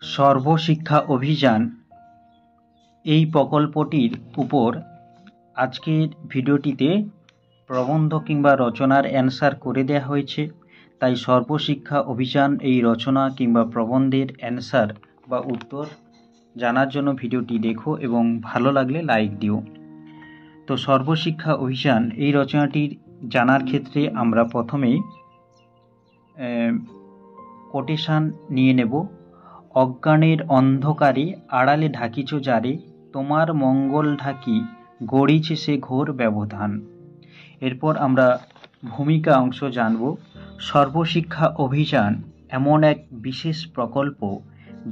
সর্বশিক্ষা অভিযান এই প্রকল্পটির উপর আজকের ভিডিওটিতে প্রবন্ধ কিংবা রচনার অ্যান্সার করে দেওয়া হয়েছে। তাই সর্বশিক্ষা অভিযান এই রচনা কিংবা প্রবন্ধের অ্যান্সার বা উত্তর জানার জন্য ভিডিওটি দেখো এবং ভালো লাগলে লাইক দিও। তো সর্বশিক্ষা অভিযান এই রচনাটির জানার ক্ষেত্রে আমরা প্রথমেই কোটেশান নিয়ে নেব। অজ্ঞানের অন্ধকারে আড়ালে ঢাকিছ যারে, তোমার মঙ্গল ঢাকি গড়িছে সে ঘোর ব্যবধান। এরপর আমরা ভূমিকা অংশ জানব। সর্বশিক্ষা অভিযান এমন এক বিশেষ প্রকল্প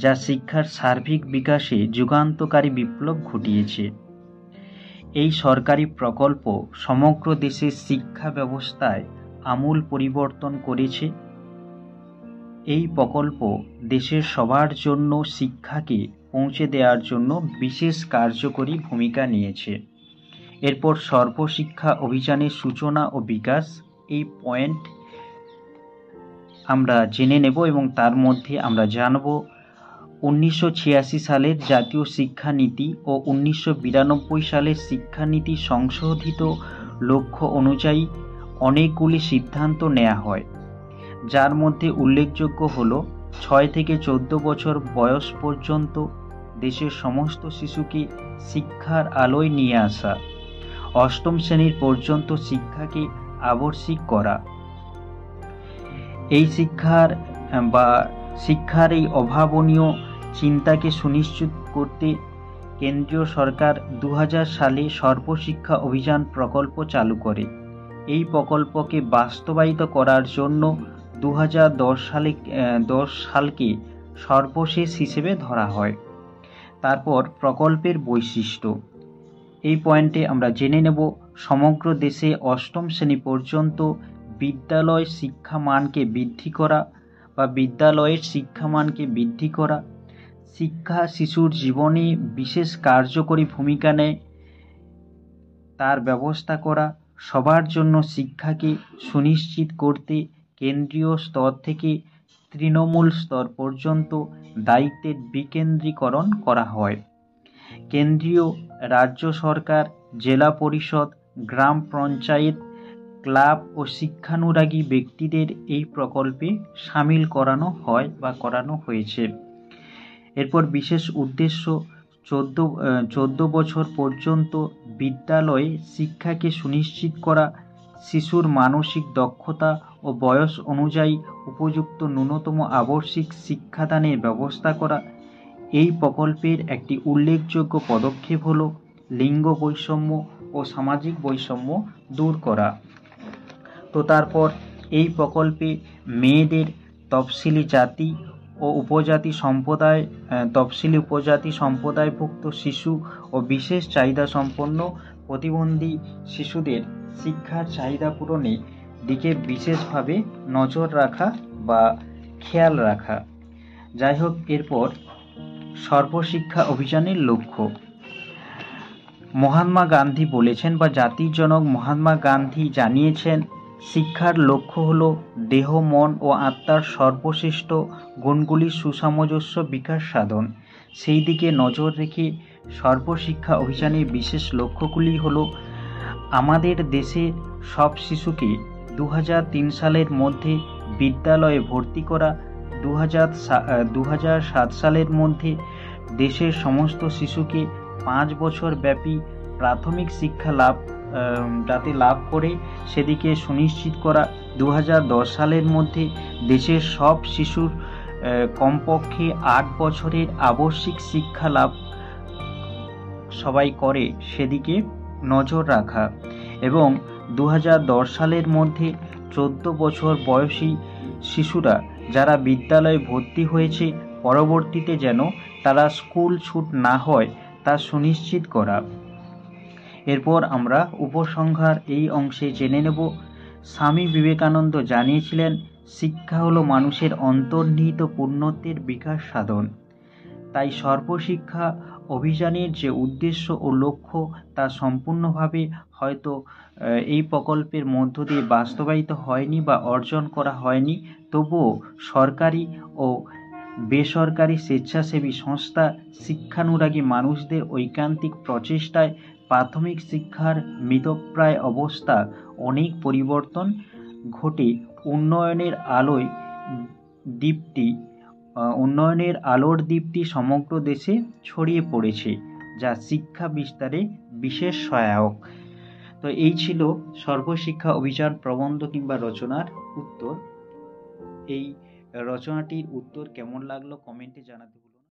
যা শিক্ষার সার্বিক বিকাশে যুগান্তকারী বিপ্লব ঘটিয়েছে। এই সরকারি প্রকল্প সমগ্র দেশের শিক্ষা ব্যবস্থায় আমূল পরিবর্তন করেছে। এই প্রকল্প দেশের সবার জন্য শিক্ষাকে পৌঁছে দেওয়ার জন্য বিশেষ কার্যকরী ভূমিকা নিয়েছে। এরপর সর্বশিক্ষা অভিযানের সূচনা ও বিকাশ এই পয়েন্ট আমরা জেনে নেব এবং তার মধ্যে আমরা জানব 1986 সালের জাতীয় শিক্ষানীতি ও 1992 সালের শিক্ষানীতি সংশোধিত লক্ষ্য অনুযায়ী অনেকগুলি সিদ্ধান্ত নেওয়া হয়, যার মধ্যে উল্লেখযোগ্য হল 6 থেকে 14 বছর বয়স পর্যন্ত দেশের সমস্ত শিশুকে শিক্ষার আলোয় নিয়ে আসা, 8ম শ্রেণীর পর্যন্ত শিক্ষাকে আবশ্যিক করা, এই শিক্ষার এই অভাবনীয় চিন্তাকে সুনিশ্চিত করতে কেন্দ্রীয় সরকার 2000 সালে সর্বশিক্ষা অভিযান প্রকল্প চালু করে। এই প্রকল্পকে বাস্তবায়িত করার জন্য 2010 সালকে সর্বশেষ হিসেবে ধরা হয়। তারপর প্রকল্পের বৈশিষ্ট্য এই পয়েন্টে আমরা জেনে নেব। সমগ্র দেশে 8ম শ্রেণী পর্যন্ত বিদ্যালয়ের শিক্ষামানকে বৃদ্ধি করা, শিক্ষা শিশুর জীবনে বিশেষ কার্যকরী ভূমিকা নেয় তার ব্যবস্থা করা, সবার জন্য শিক্ষাকে সুনিশ্চিত করতে কেন্দ্রীয় স্তর থেকে তৃণমূল স্তর পর্যন্ত দায়িত্বের বিকেন্দ্রীকরণ করা হয়। কেন্দ্রীয়, রাজ্য সরকার, জেলা পরিষদ, গ্রাম পঞ্চায়েত, ক্লাব ও শিক্ষানুরাগী ব্যক্তিদের এই প্রকল্পে সামিল করানো হয় বা করানো হয়েছে। এরপর বিশেষ উদ্দেশ্য 14 বছর পর্যন্ত বিদ্যালয়ে শিক্ষাকে সুনিশ্চিত করা, শিশুর মানসিক দক্ষতা ও বয়স অনুযায়ী উপযুক্ত ন্যূনতম আবশ্যিক শিক্ষাদানের ব্যবস্থা করা। এই প্রকল্পের একটি উল্লেখযোগ্য পদক্ষেপ হল লিঙ্গ বৈষম্য ও সামাজিক বৈষম্য দূর করা। তো তারপর এই প্রকল্পে মেয়েদের তফসিলি জাতি ও তফসিলি উপজাতি সম্প্রদায়ভুক্ত শিশু ও বিশেষ চাহিদা সম্পন্ন প্রতিবন্ধী শিশুদের শিক্ষার চাহিদা পূরণের দিকে বিশেষভাবে নজর রাখা বা খেয়াল রাখা। যাই হোক, এরপর সর্বশিক্ষা অভিযানের লক্ষ্য। মহাত্মা গান্ধী বলেছেন বা জাতির জনক মহাত্মা গান্ধী জানিয়েছেন, শিক্ষার লক্ষ্য হল দেহ, মন ও আত্মার সর্বশ্রেষ্ঠ গুণগুলির সুসামঞ্জস্য বিকাশ সাধন। সেই দিকে নজর রেখে সর্বশিক্ষা অভিযানের বিশেষ লক্ষ্যগুলি হল আমাদের দেশের সব শিশুকে 2003 সালের মধ্যে বিদ্যালয়ে ভর্তি করা, 2007 সালের মধ্যে দেশের সমস্ত শিশুকে 5 বছর ব্যাপী প্রাথমিক শিক্ষা যাতে লাভ করে সেদিকে সুনিশ্চিত করা, 2010 সালের মধ্যে দেশের সব শিশুর কমপক্ষে 8 বছরের আবশ্যিক শিক্ষা লাভ সবাই করে সেদিকে নজর রাখা এবং 2010 সালের মধ্যে 14 বছর বয়সী শিশুরা যারা বিদ্যালয়ে ভর্তি হয়েছে পরবর্তীতে যেন তারা স্কুল ছুট না হয় তা সুনিশ্চিত করা। এরপর আমরা উপসংহার এই অংশে জেনে নেব। স্বামী বিবেকানন্দ জানিয়েছিলেন, শিক্ষা হলো মানুষের অন্তর্নিহিত পূর্ণত্বের বিকাশ সাধন। তাই সর্বশিক্ষা অভিযানের যে উদ্দেশ্য ও লক্ষ্য তা সম্পূর্ণভাবে হয়তো এই প্রকল্পের মধ্য দিয়ে বাস্তবায়িত হয়নি বা অর্জন করা হয়নি, তবুও সরকারি ও বেসরকারি স্বেচ্ছাসেবী সংস্থা শিক্ষানুরাগী মানুষদের ঐকান্তিক প্রচেষ্টায় প্রাথমিক শিক্ষার মৃতপ্রায় অবস্থা অনেক পরিবর্তন ঘটে উন্নয়নের আলোর দীপ্তি সমগ্র দেশে ছড়িয়ে পড়েছে, যা শিক্ষা বিস্তারে বিশেষ সহায়ক। তো এই ছিল সর্বশিক্ষা অভিযান প্রবন্ধ কিংবা রচনার উত্তর। এই রচনাটির উত্তর কেমন লাগলো কমেন্টে জানাতে